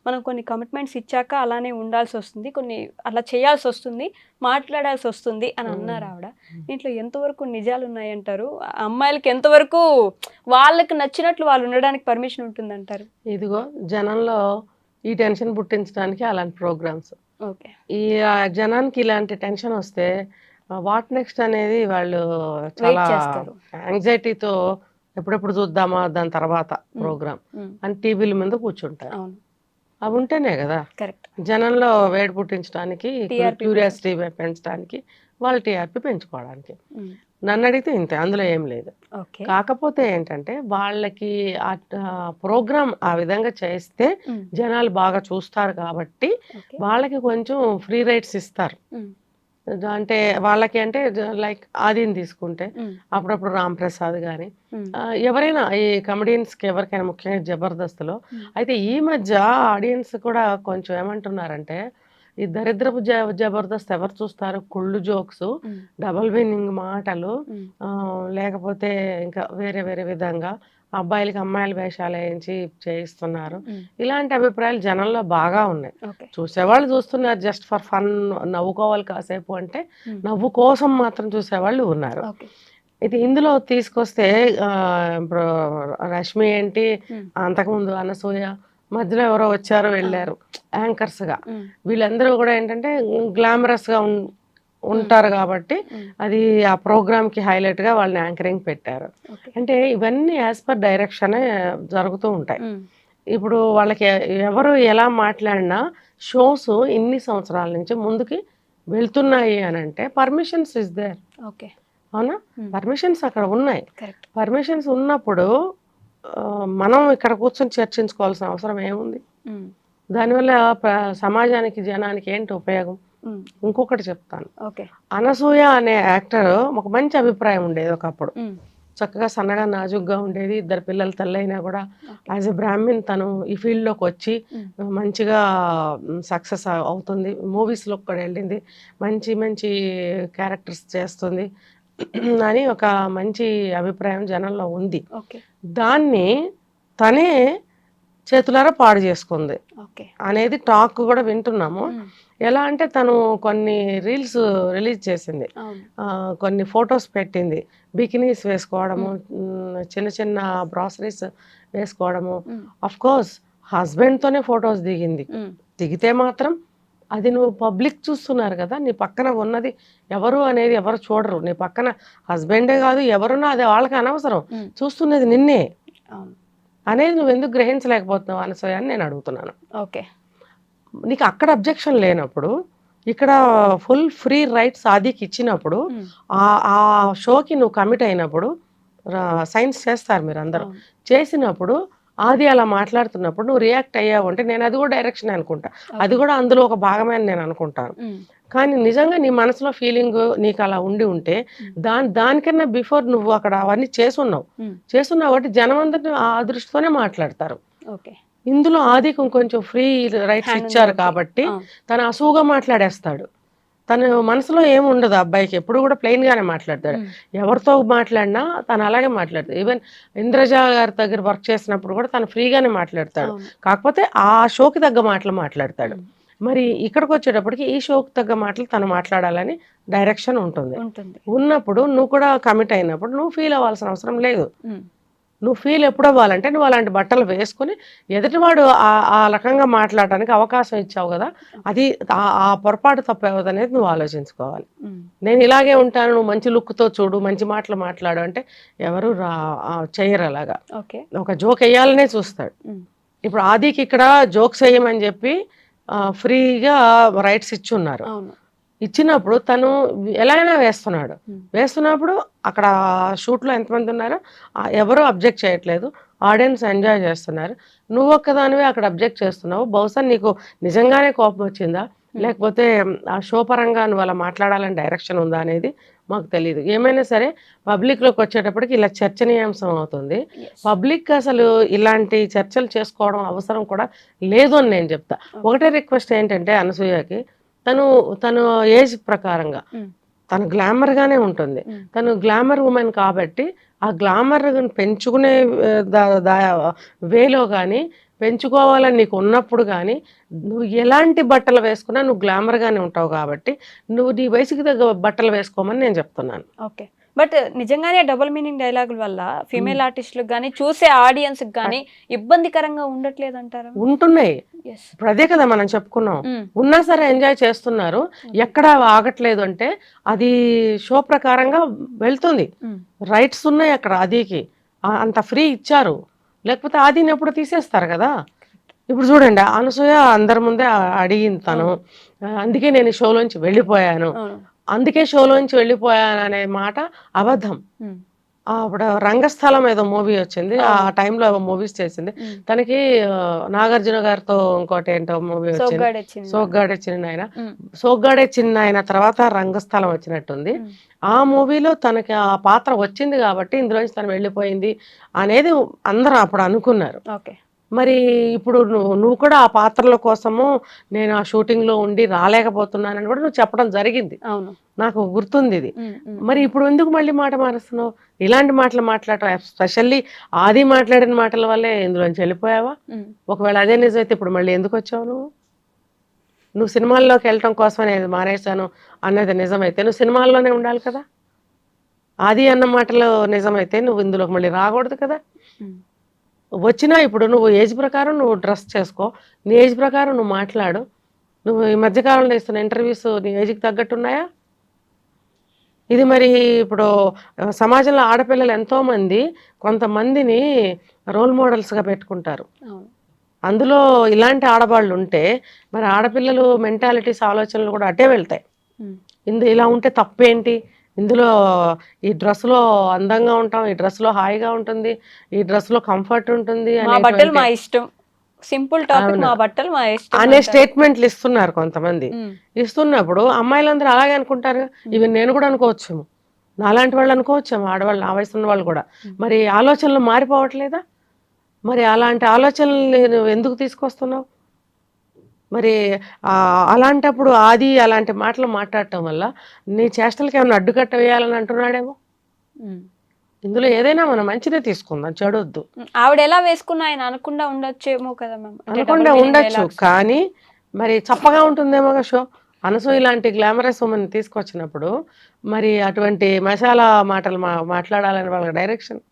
మనం కొన్ని కమిట్మెంట్స్ ఇచ్చాక అలానే ఉండాల్సి వస్తుంది, కొన్ని అలా చేయాల్సి వస్తుంది, మాట్లాడాల్సి వస్తుంది అని అన్నారు ఆవిడ. దీంట్లో ఎంతవరకు నిజాలు ఉన్నాయంటారు? అమ్మాయిలకి ఎంతవరకు వాళ్ళకి నచ్చినట్లు వాళ్ళు ఉండడానికి పర్మిషన్ ఉంటుందంటారు? ఇదిగో జనంలో ఈ టెన్షన్ పుట్టించడానికి అలాంటి ప్రోగ్రామ్స్. ఓకే. ఈ జనానికి ఇలాంటి టెన్షన్ వస్తే వాట్ నెక్స్ట్ అనేది వాళ్ళు వెయిట్ చాలా చేస్తారు. యాంగ్జైటీతో ఎప్పుడెప్పుడు చూద్దామా దాని తర్వాత ప్రోగ్రామ్ అని టీవీల మీద కూర్చుంటారు. అవును, అవి ఉంటేనే కదా కరెక్ట్. జనంలో వేడి పుట్టించడానికి, TRP క్యూరియాసిటీ పెంచడానికి, వాళ్ళ టీఆర్పీ పెంచుకోవడానికి. నన్ను అడిగితే ఇంతే, అందులో ఏం లేదు. ఓకే. కాకపోతే ఏంటంటే వాళ్ళకి ఆ ప్రోగ్రామ్ ఆ విధంగా చేస్తే జనాలు బాగా చూస్తారు కాబట్టి ఓకే. వాళ్ళకి కొంచెం ఫ్రీ రైట్స్ ఇస్తారు. అంటే వాళ్ళకి అంటే లైక్ ఆదిని తీసుకుంటే అప్పుడప్పుడు రామ్ ప్రసాద్ కానీ ఎవరైనా ఈ కమెడియన్స్కి ఎవరికైనా ముఖ్యంగా జబర్దస్త్లో అయితే ఈ మధ్య ఆడియన్స్ కూడా కొంచెం ఏమంటున్నారంటే ఈ దరిద్రపు జబర్దస్త్ ఎవరు చూస్తారు, కుళ్ళు జోక్స్, డబల్ మీనింగ్ మాటలు, లేకపోతే ఇంకా వేరే వేరే విధంగా అబ్బాయిలకి అమ్మాయిల వేషాలు వేయించి చేయిస్తున్నారు. ఇలాంటి అభిప్రాయాలు జనంలో బాగా ఉన్నాయి. చూసేవాళ్ళు చూస్తున్నారు జస్ట్ ఫర్ ఫన్, నవ్వుకోవాలి కాసేపు అంటే నవ్వు కోసం మాత్రం చూసేవాళ్ళు ఉన్నారు. ఇది ఇందులో తీసుకొస్తే ఇప్పుడు రష్మి ఏంటి, అంతకుముందు అనసూయ, మధ్యలో ఎవరో వచ్చారో వెళ్ళారు యాంకర్స్గా. వీళ్ళందరూ కూడా ఏంటంటే గ్లామరస్గా ఉంటారు కాబట్టి అది ఆ ప్రోగ్రామ్కి హైలైట్గా వాళ్ళని యాంకరింగ్ పెట్టారు. అంటే ఇవన్నీ యాజ్ పర్ డైరెక్షనే జరుగుతూ ఉంటాయి. ఇప్పుడు వాళ్ళకి ఎవరు ఎలా మాట్లాడినా షోస్ ఇన్ని సంవత్సరాల నుంచి ముందుకి వెళ్తున్నాయి అని అంటే పర్మిషన్స్ ఇస్ దేర్. ఓకే, అవునా? పర్మిషన్స్ అక్కడ ఉన్నాయి. పర్మిషన్స్ ఉన్నప్పుడు మనం ఇక్కడ కూర్చొని చర్చించుకోవాల్సిన అవసరం ఏముంది? దానివల్ల సమాజానికి జనానికి ఏంటి ఉపయోగం? ఇంకొకటి చెప్తాను. అనసూయ అనే యాక్టర్ ఒక మంచి అభిప్రాయం ఉండేది ఒకప్పుడు. చక్కగా సన్నగా నాజుగ్గా ఉండేది, ఇద్దరు పిల్లల తల్లైనా కూడా యాజ్ ఎ బ్రాహ్మిన్ తను ఈ ఫీల్డ్లోకి వచ్చి మంచిగా సక్సెస్ అవుతుంది, మూవీస్లోకి కూడా వెళ్ళింది, మంచి మంచి క్యారెక్టర్స్ చేస్తుంది అని ఒక మంచి అభిప్రాయం జనంలో ఉంది. దాన్ని తనే చేతులారా పాడు చేసుకుంది అనేది టాక్ కూడా వింటున్నాము. ఎలా అంటే తను కొన్ని రీల్స్ రిలీజ్ చేసింది, కొన్ని ఫొటోస్ పెట్టింది, బికినీస్ వేసుకోవడము, చిన్న చిన్న బ్రాసరీస్ వేసుకోవడము. అఫ్ కోర్స్ హస్బెండ్తోనే ఫొటోస్ దిగితే మాత్రం అది నువ్వు పబ్లిక్ చూస్తున్నారు కదా, నీ పక్కన ఉన్నది ఎవరు అనేది ఎవరు చూడరు. నీ పక్కన హస్బెండే కాదు ఎవరున్నా అది వాళ్ళకి అనవసరం, చూస్తున్నది నిన్నే అనేది నువ్వు ఎందుకు గ్రహించలేకపోతున్నావు అనసూయ అని నేను అడుగుతున్నాను. ఓకే, నీకు అక్కడ అబ్జెక్షన్ లేనప్పుడు ఇక్కడ ఫుల్ ఫ్రీ రైట్స్ ఆదికి ఇచ్చినప్పుడు ఆ షోకి నువ్వు కమిట్ అయినప్పుడు సైన్స్ చేస్తారు మీరు అందరూ, చేసినప్పుడు ఆది అలా మాట్లాడుతున్నప్పుడు నువ్వు రియాక్ట్ అయ్యావు అంటే నేను అది కూడా డైరెక్షన్ అనుకుంటా, అది కూడా అందులో ఒక భాగమే అని నేను అనుకుంటాను. కానీ నిజంగా నీ మనసులో ఫీలింగ్ నీకు అలా ఉంటే దానికన్నా బిఫోర్ నువ్వు అక్కడ అవన్నీ చేసున్నావు కాబట్టి జనం అందరినీ ఆ దృష్టితోనే మాట్లాడతారు. ఇందులో ఆదికి కొంచెం ఫ్రీ రైట్స్ ఇచ్చారు కాబట్టి తను అసూగా మాట్లాడేస్తాడు. తన మనసులో ఏముండదు, అబ్బాయికి ఎప్పుడు కూడా ప్లెయిన్ గానే మాట్లాడతాడు. ఎవరితో మాట్లాడినా తను అలాగే మాట్లాడతాడు. ఈవెన్ ఇంద్రజ గారి దగ్గర వర్క్ చేసినప్పుడు కూడా తను ఫ్రీగానే మాట్లాడతాడు, కాకపోతే ఆ షోకి తగ్గ మాటలు మాట్లాడతాడు. మరి ఇక్కడికి వచ్చేటప్పటికి ఈ షోకి తగ్గ మాటలు తను మాట్లాడాలని డైరెక్షన్ ఉంటుంది. ఉన్నప్పుడు నువ్వు కూడా కమిట్ అయినప్పుడు నువ్వు ఫీల్ అవ్వాల్సిన అవసరం లేదు. నువ్వు ఫీల్ ఎప్పుడు అవ్వాలంటే నువ్వు అలాంటి బట్టలు వేసుకుని ఎదుటివాడు ఆ రకంగా మాట్లాడటానికి అవకాశం ఇచ్చావు కదా, అది ఆ పొరపాటు తప్పవద్దు అనేది నువ్వు ఆలోచించుకోవాలి. నేను ఇలాగే ఉంటాను, నువ్వు మంచి లుక్తో చూడు, మంచి మాటలు మాట్లాడు అంటే ఎవరు చెయ్యరు. అలాగా ఒక జోక్ వేయాలనే చూస్తాడు. ఇప్పుడు ఆదికి ఇక్కడ జోక్స్ వేయమని చెప్పి ఫ్రీగా రైట్స్ ఇచ్చున్నారు. ఇచ్చినప్పుడు తను ఎలా అయినా వేస్తున్నప్పుడు అక్కడ షూట్లో ఎంతమంది ఉన్నారో ఎవరు అబ్జెక్ట్ చేయట్లేదు, ఆడియన్స్ ఎంజాయ్ చేస్తున్నారు. నువ్వు ఒక్కదానివే అక్కడ అబ్జెక్ట్ చేస్తున్నావు. బహుశా నీకు నిజంగానే కోపం వచ్చిందా, లేకపోతే ఆ షో పరంగా నువ్వు అలా మాట్లాడాలని డైరెక్షన్ ఉందా అనేది మాకు తెలియదు. ఏమైనా సరే పబ్లిక్లోకి వచ్చేటప్పటికి ఇలా చర్చనీయాంశం అవుతుంది. పబ్లిక్ అసలు ఇలాంటి చర్చలు చేసుకోవడం అవసరం కూడా లేదు అని నేను చెప్తా. ఒకటే రిక్వెస్ట్ ఏంటంటే అనసూయకి, తను ఏజ్ ప్రకారంగా తను గ్లామర్గానే ఉంటుంది, తను గ్లామర్ ఉమెన్ కాబట్టి ఆ గ్లామర్ పెంచుకునే వేలో కానీ పెంచుకోవాలని నీకు ఉన్నప్పుడు కానీ నువ్వు ఎలాంటి బట్టలు వేసుకున్నా నువ్వు గ్లామర్గానే ఉంటావు కాబట్టి నువ్వు నీ వయసుకి తగ్గ బట్టలు వేసుకోమని నేను చెప్తున్నాను. ఓకే, బట్ నిజంగానే డబుల్ మీనింగ్ డైలాగుల వల్ల ఫీమేల్ ఆర్టిస్టులకు కానీ చూసే ఆడియన్స్కి కానీ ఇబ్బందికరంగా ఉండట్లేదు అంటారా? ఉంటున్నాయి. ఎస్. ఇప్పుడు అదే కదా మనం చెప్పుకున్నాం. ఉన్నా సరే ఎంజాయ్ చేస్తున్నారు, ఎక్కడా ఆగట్లేదు అంటే అది షో ప్రకారంగా వెళ్తుంది. రైట్స్ ఉన్నాయి అక్కడ, ఆదికి అంత ఫ్రీ ఇచ్చారు, లేకపోతే ఆదిని ఎప్పుడు తీసేస్తారు కదా. ఇప్పుడు చూడండి, అనసూయ అందరి ముందే అడిగింది తను, అందుకే నేను షోలోంచి వెళ్ళిపోయాను, అందుకే షోలోంచి వెళ్ళిపోయాను అనే మాట అబద్ధం. అప్పుడు రంగస్థలం ఏదో మూవీ వచ్చింది, ఆ టైంలో మూవీస్ చేసింది తనకి. నాగార్జున గారితో ఇంకోటి ఏంటో మూవీ వచ్చింది, సోగ్గాడే చిన్నాయన. సోగ్గాడే చిన్నాయన తర్వాత రంగస్థలం వచ్చినట్టుంది. ఆ మూవీలో తనకి ఆ పాత్ర వచ్చింది కాబట్టి ఇందులోంచి తను వెళ్ళిపోయింది అనేది అందరూ అప్పుడు అనుకున్నారు. మరి ఇప్పుడు నువ్వు కూడా ఆ పాత్రల కోసము నేను ఆ షూటింగ్లో ఉండి రాలేకపోతున్నానని కూడా నువ్వు చెప్పడం జరిగింది, నాకు గుర్తుంది ఇది. మరి ఇప్పుడు ఎందుకు మళ్ళీ మాట మారుస్తున్నావు? ఇలాంటి మాటలు మాట్లాడటం, ఎస్పెషల్లీ ఆది మాట్లాడిన మాటల వల్లే ఇందులోంచి వెళ్ళిపోయావా? ఒకవేళ అదే నిజమైతే ఇప్పుడు మళ్ళీ ఎందుకు వచ్చావు? నువ్వు సినిమాల్లోకి వెళ్ళటం కోసం నేను మానేశాను అన్నది నిజమైతే నువ్వు సినిమాల్లోనే ఉండాలి కదా. ఆది అన్న మాటలు నిజమైతే నువ్వు ఇందులోకి మళ్ళీ రాకూడదు కదా. వచ్చినా ఇప్పుడు నువ్వు ఏజ్ ప్రకారం నువ్వు డ్రెస్ చేసుకో, నీ ఏజ్ ప్రకారం నువ్వు మాట్లాడు. నువ్వు ఈ మధ్యకాలంలో ఇస్తున్న ఇంటర్వ్యూస్ నీ ఏజ్కి తగ్గట్టున్నాయా? ఇది మరి ఇప్పుడు సమాజంలో ఆడపిల్లలు ఎంతోమంది కొంతమందిని రోల్ మోడల్స్గా పెట్టుకుంటారు. అందులో ఇలాంటి ఆడవాళ్ళు ఉంటే మరి ఆడపిల్లలు మెంటాలిటీస్, ఆలోచనలు కూడా అటే వెళ్తాయి. ఇలా ఉంటే తప్పేంటి, ఇందులో ఈ డ్రెస్లో అందంగా ఉంటాం, ఈ డ్రెస్లో హాయిగా ఉంటుంది, ఈ డ్రెస్లో కంఫర్ట్ ఉంటుంది అనే స్టేట్మెంట్లు ఇస్తున్నారు కొంతమంది. ఇస్తున్నప్పుడు అమ్మాయిలందరూ అలాగే అనుకుంటారు. ఇవి నేను కూడా అనుకోవచ్చేమో, నాలాంటి వాళ్ళు అనుకోవచ్చేమో, ఆడవాళ్ళు నా వయసు ఉన్న వాళ్ళు కూడా. మరి ఆలోచనలు మారిపోవట్లేదా? మరి అలాంటి ఆలోచనలు నువ్వు ఎందుకు తీసుకొస్తున్నావు? మరి అలాంటప్పుడు ఆది అలాంటి మాటలు మాట్లాడటం వల్ల నీ చేష్టలకి ఏమైనా అడ్డుకట్ట వేయాలని అంటున్నాడేమో. ఇందులో ఏదైనా మనం మంచిదే తీసుకుందాం, చెడొద్దు. ఆవిడ ఎలా వేసుకున్నా ఆయన అనకుండా ఉండొచ్చేమో కదా మ్యామ్. అనకుండా ఉండొచ్చు, కానీ మరి చప్పగా ఉంటుందేమో షో. అనసూయ ఇలాంటి గ్లామరస్ ఉమెన్ తీసుకొచ్చినప్పుడు మరి అటువంటి మసాలా మాటలు మాట్లాడాలని వాళ్ళ డైరెక్షన్.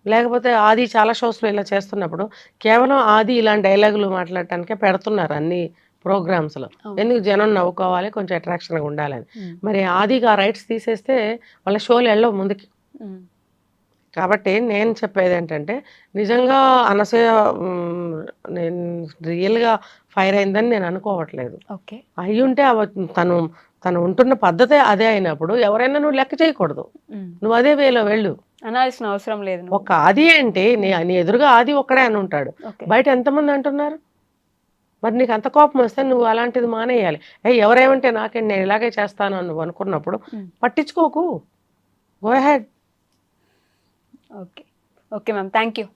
లేకపోతే ఆది చాలా షోస్లో ఇలా చేస్తున్నప్పుడు కేవలం ఆది ఇలాంటి డైలాగులు మాట్లాడటానికే పెడుతున్నారు అన్ని ప్రోగ్రామ్స్లో. ఎందుకు జనం నవ్వుకోవాలి, కొంచెం అట్రాక్షన్గా ఉండాలని. మరి ఆదికి ఆ రైట్స్ తీసేస్తే వాళ్ళ షోలు వెళ్ళవు ముందుకి. కాబట్టి నేను చెప్పేది ఏంటంటే, నిజంగా అనసూయ నేను రియల్గా ఫైర్ అయిందని నేను అనుకోవట్లేదు. అయ్యి ఉంటే తను ఉంటున్న పద్ధతే అదే అయినప్పుడు ఎవరైనా నువ్వు లెక్క చేయకూడదు, నువ్వు అదే వేలో వెళ్ళు, అనాల్సిన అవసరం లేదు. ఒక ఆది ఏంటి, నీ ఎదురుగా ఆది ఒక్కడే అని ఉంటాడు, బయట ఎంతమంది అంటున్నారు? మరి నీకు అంత కోపం వస్తే నువ్వు అలాంటిది మానేయాలి. ఎవరేమంటే నాకేంటి, నేను ఇలాగే చేస్తాను అని నువ్వు అనుకున్నప్పుడు పట్టించుకోకు, go ahead. Okay ma'am, thank you.